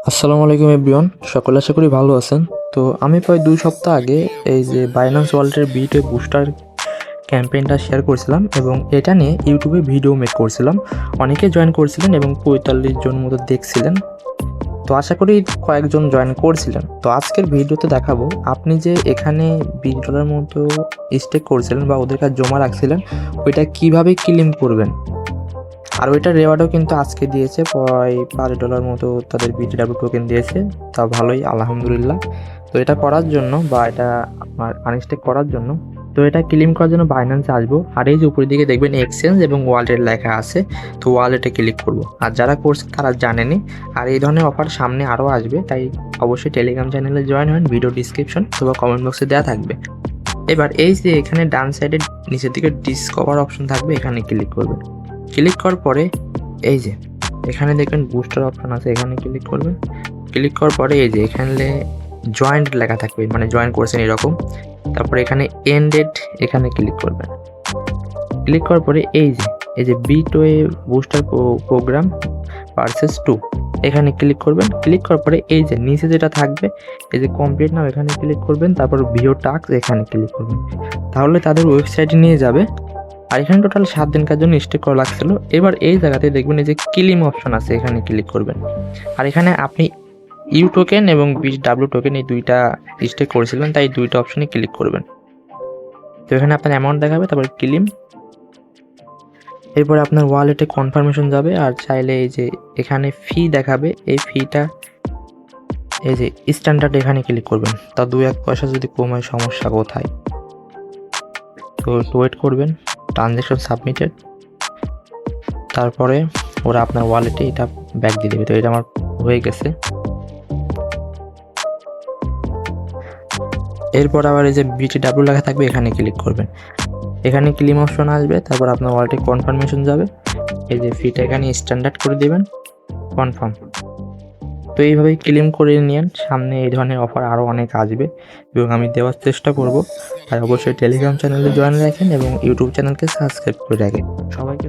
আসসালামু আলাইকুম এভরিওয়ান, সকলে আশা করি ভালো আছেন। তো আমি প্রায় 2 সপ্তাহ আগে এই যে বাইন্যান্স ওয়ালেটের বিটে বুস্টার ক্যাম্পেইনটা শেয়ার করেছিলাম এবং এটা নিয়ে ইউটিউবে ভিডিও মেক করছিলাম। অনেকে জয়েন করছিলেন এবং 45 জন মতো দেখছিলেন। তো আশা করি কয়েকজন জয়েন করছিলেন। তো আজকের ভিডিওতে দেখাবো আপনি যে এখানে $20 মতো স্টেক করছিলেন বা ওদের কাছে জমা রাখছিলেন, ওইটা কিভাবে ক্লেম করবেন। আর ওইটার রেওয়ার্ডও কিন্তু আজকে দিয়েছে, প্রায় $5 মতো তাদের বিটিডাব্লিউ টোকেন দিয়েছে। তা ভালোই, আলহামদুলিল্লাহ। তো এটা করার জন্য বা এটা আপনার আনস্টেক করার জন্য, তো এটা ক্লেম করার জন্য বাইন্যান্সে আসবো। আর এই যে উপরের দিকে দেখবেন এক্সচেঞ্জ এবং ওয়ালেট লেখা আছে, তো ওয়ালেটে ক্লিক করব। আর যারা করছে তারা জানেনি। আর এই ধরনের অফার সামনে আরও আসবে, তাই অবশ্যই টেলিগ্রাম চ্যানেলে জয়েন হন। ভিডিও ডিসক্রিপশন অথবা কমেন্ট বক্সে দেওয়া থাকবে। এবার এই যে এখানে ডান সাইডে নিচের দিকে ডিসকভার অপশন থাকবে, এখানে ক্লিক করবেন। ক্লিক করার পরে এই যে এখানে দেখবেন বুস্টার অপশন আছে, এখানে ক্লিক করবেন। ক্লিক করার পরে এই যে এখানে জয়েন্ট লেখা থাকবে, মানে জয়েন করছেন এরকম। তারপরে এখানে এন্ডেড, এখানে ক্লিক করবেন। ক্লিক করার পরে এই যে বিটওয়ে বুস্টার প্রোগ্রাম ভার্সেস 2, এখানে ক্লিক করবেন। ক্লিক করার পরে এই যে নিচে যেটা থাকবে এই যে কমপ্লিট নাও, এখানে ক্লিক করবেন। তারপর ভিও টাস্ক, এখানে ক্লিক করবেন। তাহলে তাদের ওয়েবসাইটে নিয়ে যাবে। আর এখানে টোটাল 7 দিনকার জন্য স্টে করা লাগছিল। এবার এই জায়গাতে দেখবেন এই যে ক্লেম অপশন আছে, এখানে ক্লিক করবেন। আর এখানে আপনি ইউ টোকেন এবং ডাব্লিউ টোকেন এই দুইটা স্টে করেছিলেন, তাই দুইটা অপশনে ক্লিক করবেন। তো এখানে আপনার অ্যামাউন্ট দেখাবে, তারপর ক্লেম। এরপরে আপনার ওয়ালেটে কনফার্মেশন যাবে। আর চাইলে এই যে এখানে ফি দেখাবে, এই ফিটা এই যে স্ট্যান্ডার্ড, এখানে ক্লিক করবেন। তা 2-1 পয়সা যদি কমায় সমস্যা কোথায়। তো ওয়েট করবেন। ট্রানজ্যাকশন সাবমিটেড, তারপরে ওরা আপনার ওয়ালেটে এটা ব্যাক দিয়ে দেবে। তো এটা আমার হয়ে গেছে। এরপর আবার এই যে বিটিডাব্লিউ লেখা থাকবে, এখানে ক্লিক করবেন। এখানে ক্লেম অপশন আসবে, তারপর আপনার ওয়ালেটে কনফার্মেশন যাবে। এই যে ফিটা এখানে স্ট্যান্ডার্ড করে দেবেন, কনফার্ম। তো এইভাবেই ক্লেম করে নিন। সামনে এই ধরনের অফার আরও অনেক আসবে এবং আমি দেওয়ার চেষ্টা করব। আর অবশ্যই টেলিগ্রাম চ্যানেলে জয়েন রাখেন এবং ইউটিউব চ্যানেলকে সাবস্ক্রাইব করে রাখেন। সবাইকে